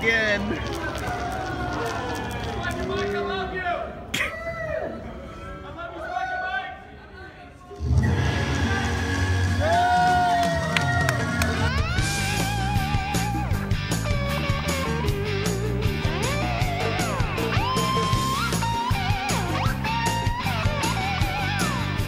again.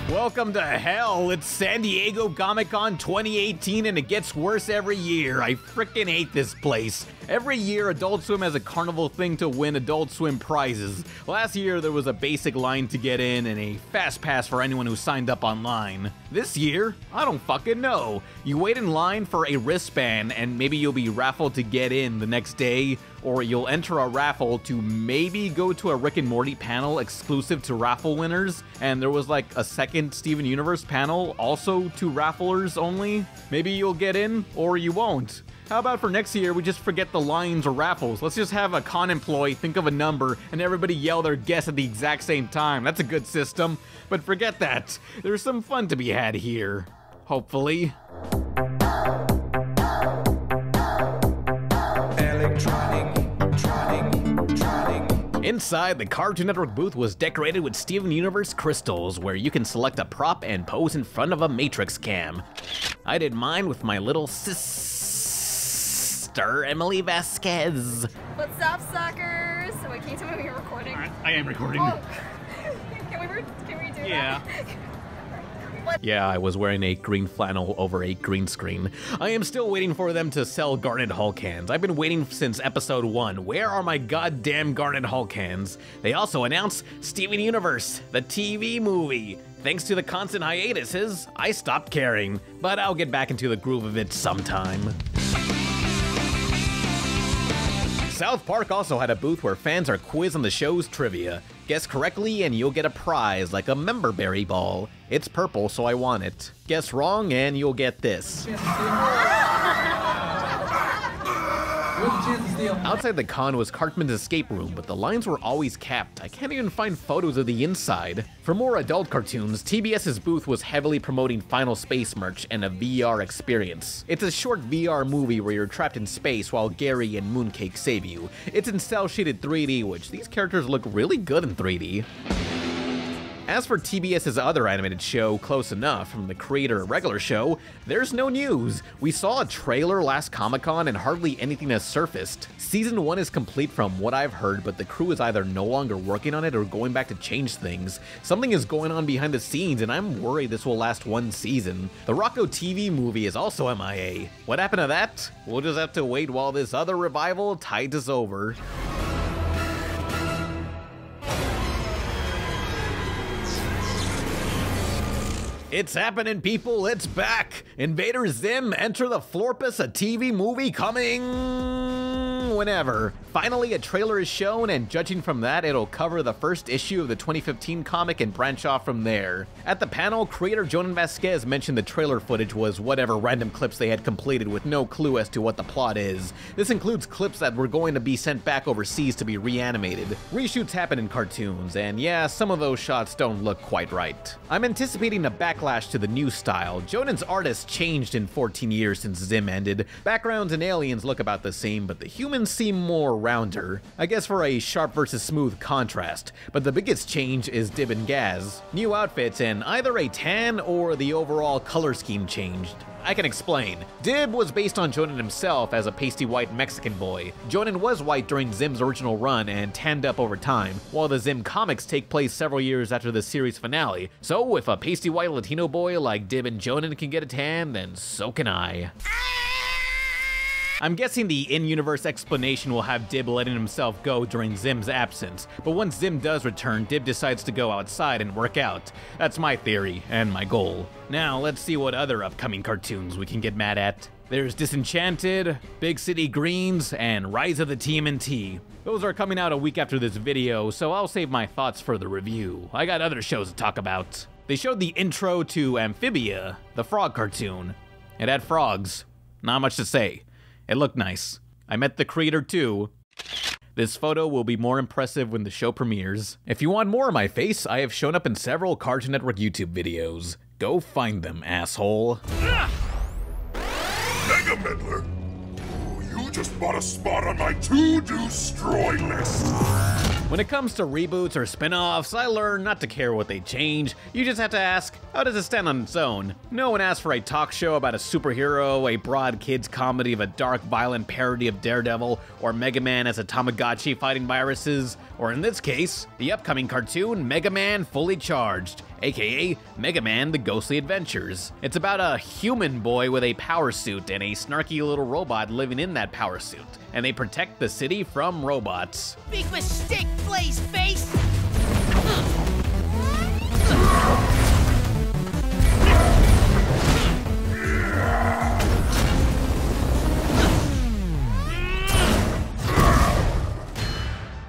Welcome to hell. It's San Diego Comic-Con 2018 and it gets worse every year. I frickin' hate this place. Every year, Adult Swim has a carnival thing to win Adult Swim prizes. Last year, there was a basic line to get in and a fast pass for anyone who signed up online. This year, I don't fucking know. You wait in line for a wristband and maybe you'll be raffled to get in the next day, or you'll enter a raffle to maybe go to a Rick and Morty panel exclusive to raffle winners, and there was like a second Steven Universe panel also to rafflers only. Maybe you'll get in, or you won't. How about for next year, we just forget the lines or raffles? Let's just have a con employee think of a number and everybody yell their guess at the exact same time. That's a good system. But forget that. There's some fun to be had here. Hopefully. Inside, the Cartoon Network booth was decorated with Steven Universe crystals, where you can select a prop and pose in front of a Matrix cam. I did mine with my little sister, Emily Vasquez. What's up, suckers? Wait, can you tell me when you're recording? I am recording. Oh. Can we do that? Yeah, I was wearing a green flannel over a green screen. I am still waiting for them to sell Garnet Hull cans. I've been waiting since episode 1. Where are my goddamn Garnet Hull cans? They also announced Steven Universe, the TV movie. Thanks to the constant hiatuses, I stopped caring, but I'll get back into the groove of it sometime. South Park also had a booth where fans are quizzed on the show's trivia. Guess correctly and you'll get a prize, like a member berry ball. It's purple, so I want it. Guess wrong and you'll get this. Outside the con was Cartman's escape room, but the lines were always capped. I can't even find photos of the inside. For more adult cartoons, TBS's booth was heavily promoting Final Space merch and a VR experience. It's a short VR movie where you're trapped in space while Gary and Mooncake save you. It's in cel-shaded 3D, which these characters look really good in 3D. As for TBS's other animated show, Close Enough, from the creator of regular show, there's no news. We saw a trailer last Comic-Con and hardly anything has surfaced. Season 1 is complete from what I've heard, but the crew is either no longer working on it or going back to change things. Something is going on behind the scenes and I'm worried this will last one season. The Rocco TV movie is also MIA. What happened to that? We'll just have to wait while this other revival tides us over. It's happening, people, it's back! Invader Zim, Enter the Florpus, a TV movie coming whenever. Finally, a trailer is shown, and judging from that, it'll cover the first issue of the 2015 comic and branch off from there. At the panel, creator Jonan Vasquez mentioned the trailer footage was whatever random clips they had completed with no clue as to what the plot is. This includes clips that were going to be sent back overseas to be reanimated. Reshoots happen in cartoons, and yeah, some of those shots don't look quite right. I'm anticipating a backlash to the new style. Jonan's art has changed in 14 years since Zim ended. Backgrounds and aliens look about the same, but the humans seem more rounder. I guess for a sharp versus smooth contrast. But the biggest change is Dib and Gaz. New outfits and either a tan or the overall color scheme changed. I can explain. Dib was based on Jonan himself as a pasty white Mexican boy. Jonan was white during Zim's original run and tanned up over time, while the Zim comics take place several years after the series finale. So if a pasty white Latino boy like Dib and Jonan can get a tan, then so can I. I'm guessing the in-universe explanation will have Dib letting himself go during Zim's absence, but once Zim does return, Dib decides to go outside and work out. That's my theory, and my goal. Now, let's see what other upcoming cartoons we can get mad at. There's Disenchanted, Big City Greens, and Rise of the TMNT. Those are coming out a week after this video, so I'll save my thoughts for the review. I got other shows to talk about. They showed the intro to Amphibia, the frog cartoon. It had frogs. Not much to say. It looked nice. I met the creator too. This photo will be more impressive when the show premieres. If you want more of my face, I have shown up in several Cartoon Network YouTube videos. Go find them, asshole. Mega Meddler! You just bought a spot on my to-destroy list. When it comes to reboots or spin-offs, I learned not to care what they change. You just have to ask, how does it stand on its own? No one asked for a talk show about a superhero, a broad kids comedy of a dark, violent parody of Daredevil, or Mega Man as a Tamagotchi fighting viruses, or in this case, the upcoming cartoon Mega Man Fully Charged, aka Mega Man The Ghostly Adventures. It's about a human boy with a power suit and a snarky little robot living in that power suit, and they protect the city from robots. Big mistake, Blaze Face!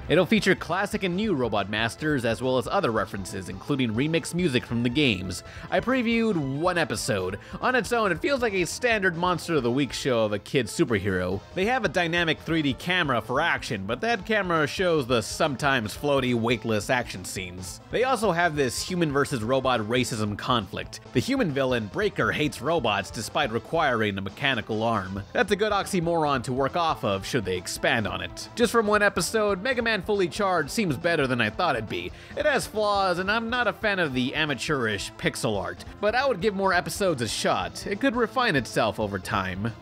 It'll feature classic and new Robot Masters, as well as other references, including remixed music from the games. I previewed one episode. On its own, it feels like a standard Monster of the Week show of a kid superhero. They have a dynamic 3D camera for action, but that camera shows the sometimes floaty, weightless action scenes. They also have this human versus robot racism conflict. The human villain, Breaker, hates robots despite requiring a mechanical arm. That's a good oxymoron to work off of should they expand on it. Just from one episode, Mega Man Fully Charged seems better than I thought it'd be. It has flaws, and I'm not a fan of the amateurish pixel art, but I would give more episodes a shot. It could refine itself over time.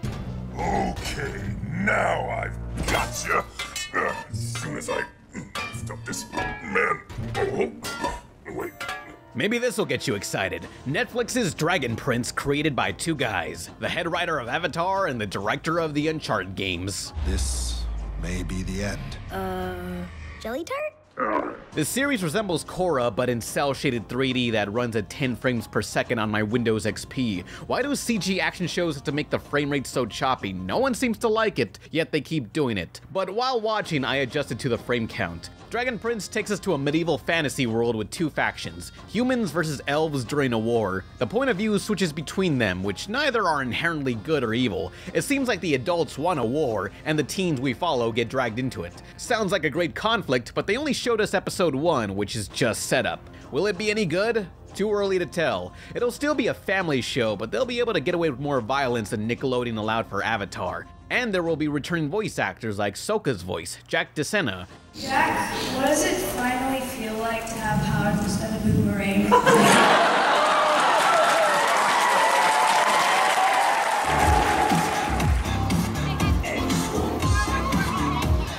Okay, now I've got you. As soon as I stop this man. Oh, wait. Maybe this'll get you excited. Netflix's Dragon Prince, created by two guys, the head writer of Avatar and the director of the Uncharted games. This may be the end. Jelly tart? This series resembles Korra, but in cel-shaded 3D that runs at 10 frames per second on my Windows XP. Why do CG action shows have to make the frame rate so choppy? No one seems to like it, yet they keep doing it. But while watching, I adjusted to the frame count. Dragon Prince takes us to a medieval fantasy world with two factions, humans versus elves during a war. The point of view switches between them, which neither are inherently good or evil. It seems like the adults want a war, and the teens we follow get dragged into it. Sounds like a great conflict, but they only showed us episode 1, which is just setup. Will it be any good? Too early to tell. It'll still be a family show, but they'll be able to get away with more violence than Nickelodeon allowed for Avatar. And there will be returning voice actors like Sokka's voice, Jack DeSena. Jack, what does it finally feel like to have powers instead of boomerang?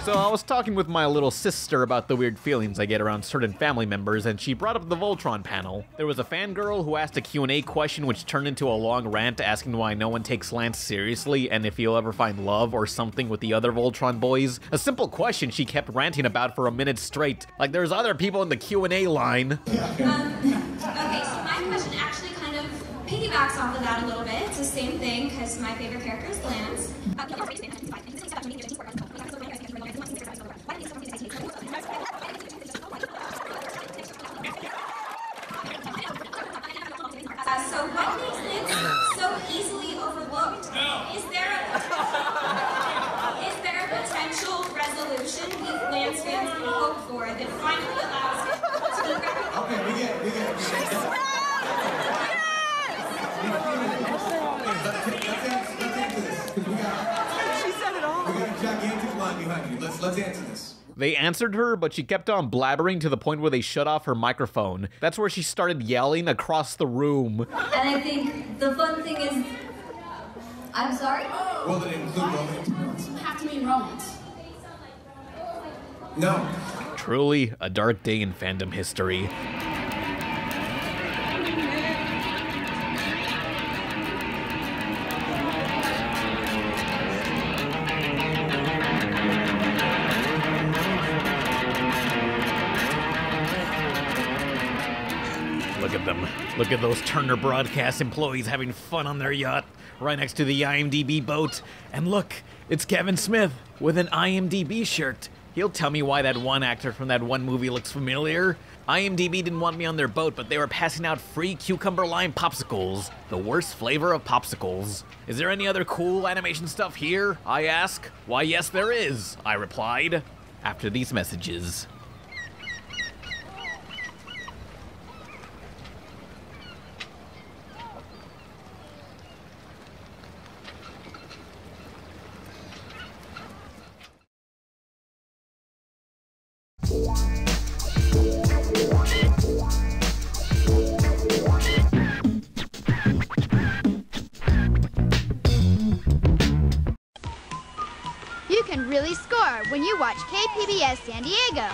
So I was talking with my little sister about the weird feelings I get around certain family members, and she brought up the Voltron panel. There was a fangirl who asked a Q&A question which turned into a long rant asking why no one takes Lance seriously and if he'll ever find love or something with the other Voltron boys. A simple question she kept ranting about for a minute straight. Like there's other people in the Q&A line. Okay, so my question actually kind of piggybacks off of that a little bit. It's the same thing because my favorite character is Lance. So what makes this so easily overlooked? Is there a potential resolution these Lance fans can hope for that finally allows him to be recognized? Okay, we get it. She said it all. We got a gigantic line behind you. Let's answer this. They answered her, but she kept on blabbering to the point where they shut off her microphone. That's where she started yelling across the room. And I think the fun thing is, I'm sorry? Will it include romance? Doesn't have to mean romance. No. Truly a dark day in fandom history. Look at them. Look at those Turner Broadcast employees having fun on their yacht right next to the IMDb boat. And look, it's Kevin Smith with an IMDb shirt. He'll tell me why that one actor from that one movie looks familiar. IMDb didn't want me on their boat, but they were passing out free cucumber lime popsicles. The worst flavor of popsicles. Is there any other cool animation stuff here? I ask. Why, yes, there is, I replied. After these messages. really score when you watch KPBS San Diego.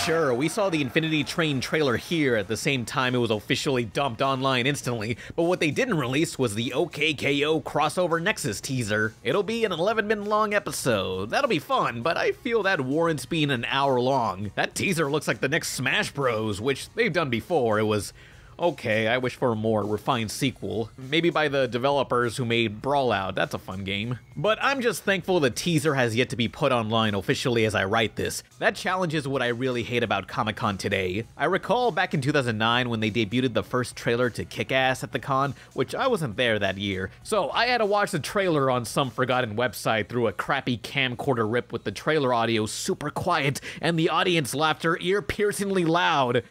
Sure, we saw the Infinity Train trailer here at the same time it was officially dumped online instantly, but what they didn't release was the OKKO crossover Nexus teaser. It'll be an 11-minute long episode. That'll be fun, but I feel that warrants being an hour long. That teaser looks like the next Smash Bros, which they've done before. It was okay, I wish for a more refined sequel. Maybe by the developers who made Brawlout, that's a fun game. But I'm just thankful the teaser has yet to be put online officially as I write this. That challenges what I really hate about Comic-Con today. I recall back in 2009 when they debuted the first trailer to Kick-Ass at the con, which I wasn't there that year. So I had to watch the trailer on some forgotten website through a crappy camcorder rip with the trailer audio super quiet and the audience laughter ear-piercingly loud.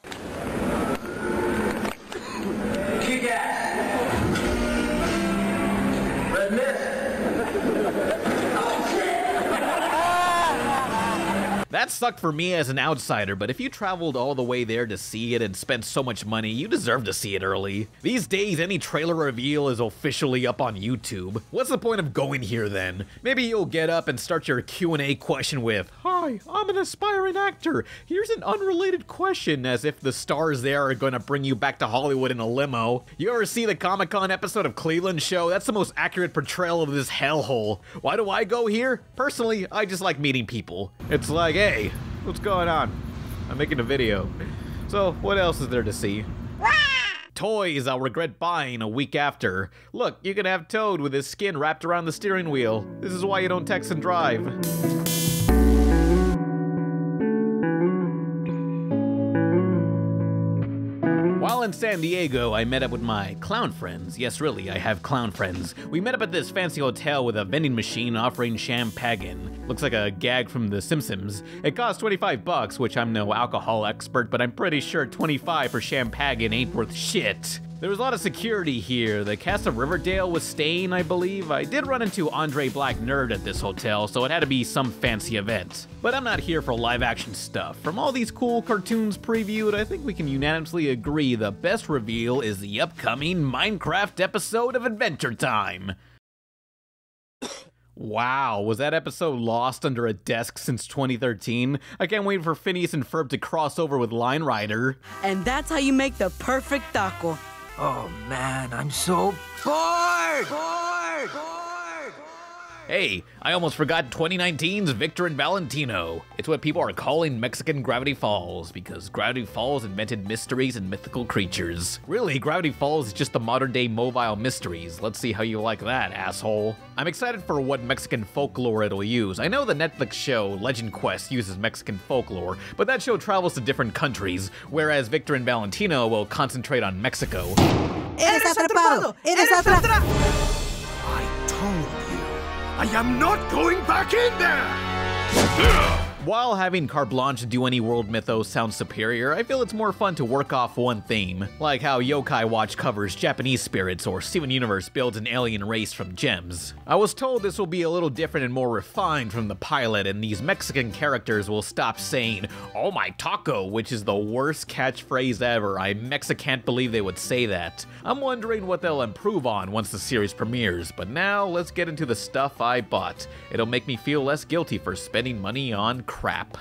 That sucked for me as an outsider, but if you traveled all the way there to see it and spent so much money, you deserve to see it early. These days, any trailer reveal is officially up on YouTube. What's the point of going here then? Maybe you'll get up and start your Q&A question with, "Hi, I'm an aspiring actor. Here's an unrelated question," as if the stars there are gonna bring you back to Hollywood in a limo. You ever see the Comic-Con episode of Cleveland Show? That's the most accurate portrayal of this hellhole. Why do I go here? Personally, I just like meeting people. It's like, hey, what's going on? I'm making a video. So, what else is there to see? Toys I'll regret buying a week after. Look, you can have Toad with his skin wrapped around the steering wheel. This is why you don't text and drive. While in San Diego, I met up with my clown friends. Yes, really, I have clown friends. We met up at this fancy hotel with a vending machine offering champagne. Looks like a gag from The Simpsons. It cost 25 bucks, which I'm no alcohol expert, but I'm pretty sure 25 for champagne ain't worth shit. There was a lot of security here. The cast of Riverdale was staying, I believe. I did run into Andre Black Nerd at this hotel, so it had to be some fancy event. But I'm not here for live action stuff. From all these cool cartoons previewed, I think we can unanimously agree the best reveal is the upcoming Minecraft episode of Adventure Time. Wow, was that episode lost under a desk since 2013? I can't wait for Phineas and Ferb to cross over with Line Rider. And that's how you make the perfect taco. Oh man, I'm so bored! Hey, I almost forgot 2019's Victor and Valentino. It's what people are calling Mexican Gravity Falls, because Gravity Falls invented mysteries and mythical creatures. Really, Gravity Falls is just the modern day mobile mysteries. Let's see how you like that, asshole. I'm excited for what Mexican folklore it'll use. I know the Netflix show Legend Quest uses Mexican folklore, but that show travels to different countries, whereas Victor and Valentino will concentrate on Mexico. Eres atrapado! Eres atrapado! I told you. I am not going back in there! While having carte blanche to do any world mythos sounds superior, I feel it's more fun to work off one theme, like how Yokai Watch covers Japanese spirits or Steven Universe builds an alien race from gems. I was told this will be a little different and more refined from the pilot, and these Mexican characters will stop saying, "Oh my taco," which is the worst catchphrase ever. I can't believe they would say that. I'm wondering what they'll improve on once the series premieres, but now let's get into the stuff I bought. It'll make me feel less guilty for spending money on crap.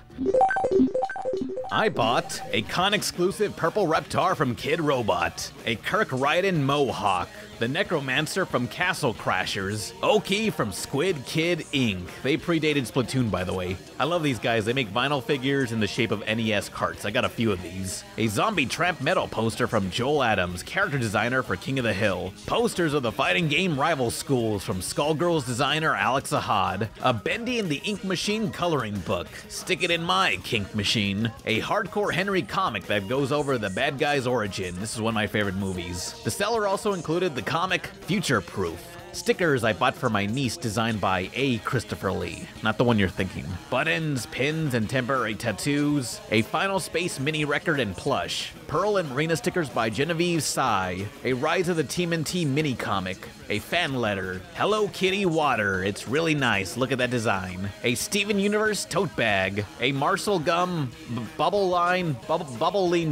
I bought a con-exclusive purple Reptar from Kid Robot, a Kirk Ryden Mohawk, the Necromancer from Castle Crashers, Oki from Squid Kid Inc. They predated Splatoon, by the way. I love these guys. They make vinyl figures in the shape of NES carts. I got a few of these. A Zombie Tramp Metal poster from Joel Adams, character designer for King of the Hill. Posters of the fighting game rival schools from Skullgirls designer Alex Ahad. A Bendy and the Ink Machine coloring book. Stick it in my kink machine. A Hardcore Henry comic that goes over the bad guy's origin. This is one of my favorite movies. The seller also included the comic Future Proof. Stickers I bought for my niece designed by A. Christopher Lee, not the one you're thinking. Buttons, pins, and temporary tattoos. A Final Space mini record and plush. Pearl and Marina stickers by Genevieve Sai. A Rise of the TMNT mini comic. A fan letter. Hello Kitty water. It's really nice. Look at that design. A Steven Universe tote bag. A Marcel Gum bubbling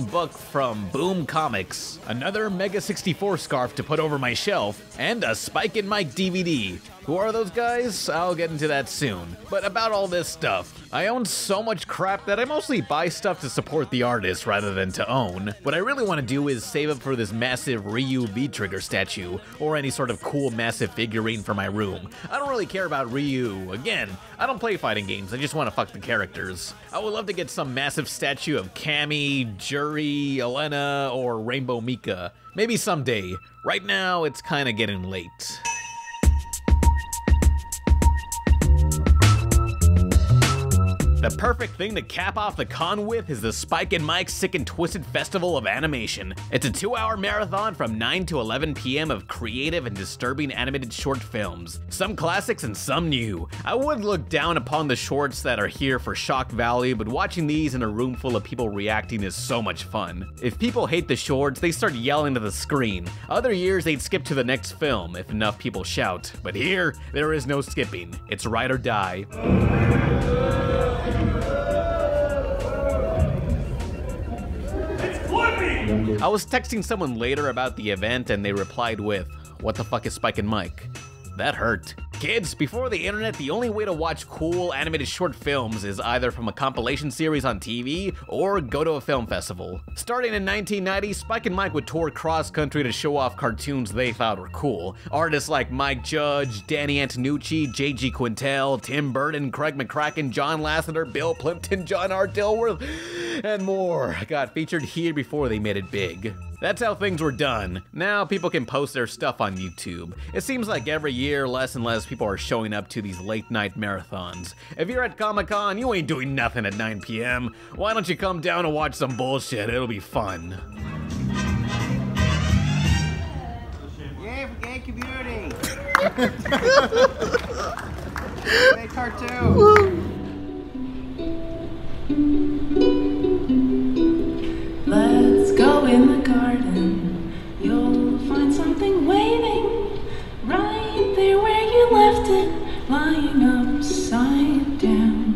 book from Boom Comics. Another Mega 64 scarf to put over my shelf. And a Spike and Mike DVD. Who are those guys? I'll get into that soon. But about all this stuff, I own so much crap that I mostly buy stuff to support the artist rather than to own. What I really want to do is save up for this massive Ryu V-Trigger statue, or any sort of cool massive figurine for my room. I don't really care about Ryu. Again, I don't play fighting games, I just want to fuck the characters. I would love to get some massive statue of Cammy, Juri, Elena, or Rainbow Mika. Maybe someday. Right now, it's kinda getting late. The perfect thing to cap off the con with is the Spike and Mike Sick and Twisted Festival of Animation. It's a 2-hour marathon from 9 to 11 p.m. of creative and disturbing animated short films. Some classics and some new. I would look down upon the shorts that are here for shock value, but watching these in a room full of people reacting is so much fun. If people hate the shorts, they start yelling at the screen. Other years, they'd skip to the next film if enough people shout. But here, there is no skipping. It's ride or die. I was texting someone later about the event and they replied with, "What the fuck is Spike and Mike?" That hurt. Kids, before the internet, the only way to watch cool animated short films is either from a compilation series on TV or go to a film festival. Starting in 1990, Spike and Mike would tour cross-country to show off cartoons they thought were cool. Artists like Mike Judge, Danny Antonucci, J.G. Quintel, Tim Burton, Craig McCracken, John Lasseter, Bill Plimpton, John R. Dilworth, and more got featured here before they made it big. That's how things were done. Now people can post their stuff on YouTube. It seems like every year less and less people are showing up to these late night marathons. If you're at Comic-Con, you ain't doing nothing at 9 p.m. Why don't you come down and watch some bullshit? It'll be fun. Yay for gay community! Gay cartoon! Let's go in the garden. You'll find something waiting right there where you left it, lying upside down.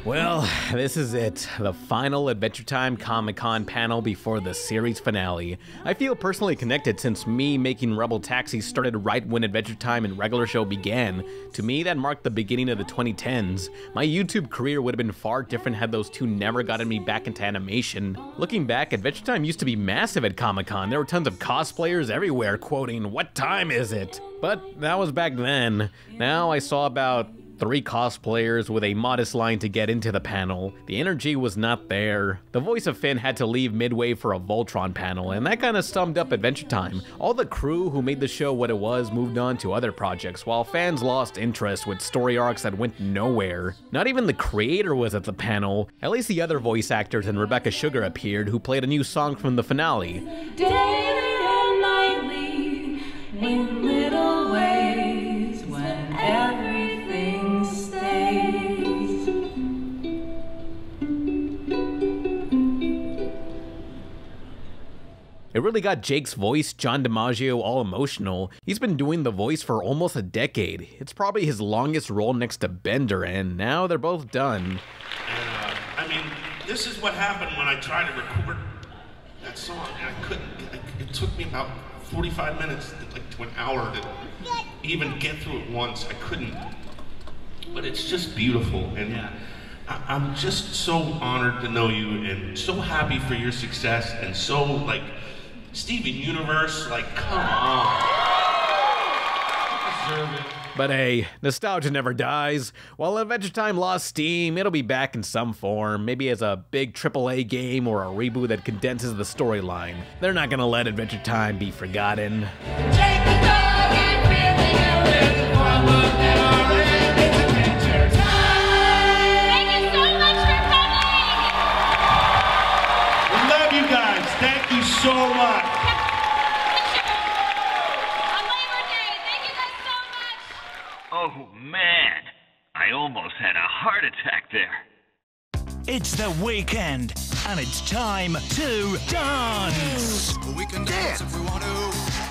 Well, this is it, the final Adventure Time Comic-Con panel before the series finale. I feel personally connected since me making RebelTaxi started right when Adventure Time and regular show began. To me, that marked the beginning of the 2010s. My YouTube career would have been far different had those two never gotten me back into animation. Looking back, Adventure Time used to be massive at Comic-Con. There were tons of cosplayers everywhere quoting, "What time is it?" But that was back then. Now I saw about 3 cosplayers with a modest line to get into the panel. The energy was not there. The voice of Finn had to leave midway for a Voltron panel, and that kinda summed up Adventure Time. All the crew who made the show what it was moved on to other projects, while fans lost interest with story arcs that went nowhere. Not even the creator was at the panel. At least the other voice actors and Rebecca Sugar appeared, who played a new song from the finale. Daily and nightly, in little ways, when everything stays. It really got Jake's voice, John DiMaggio, all emotional. He's been doing the voice for almost a decade. It's probably his longest role next to Bender, and now they're both done. I mean, this is what happened when I tried to record that song, and I couldn't. It took me about 45 minutes, like to an hour, to even get through it once. I couldn't. But it's just beautiful, and I'm just so honored to know you and so happy for your success and so, like, Steven Universe, like, come on. You deserve it. But hey, nostalgia never dies. While Adventure Time lost steam, it'll be back in some form, maybe as a big AAA game or a reboot that condenses the storyline. They're not gonna let Adventure Time be forgotten. Take the dog and really go with the forward never end. It's Adventure Time. Thank you so much for coming. We love you guys. Thank you so much. Oh man, I almost had a heart attack there. It's the weekend, and it's time to dance. We can dance if we want to.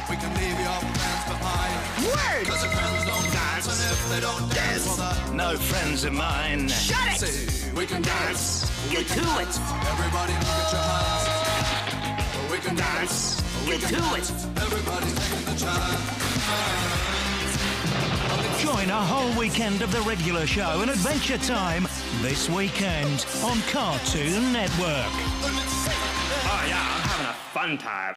We can leave your friends behind. Word! 'Cause your friends don't dance, and if they don't dance, well, No friends of mine. shut it! See, we can dance. Get to it. Everybody look at your hands. We can dance. Get to it. Everybody's taking the chance. Join a whole weekend of the regular show and Adventure Time this weekend on Cartoon Network. Oh yeah, I'm having a fun time.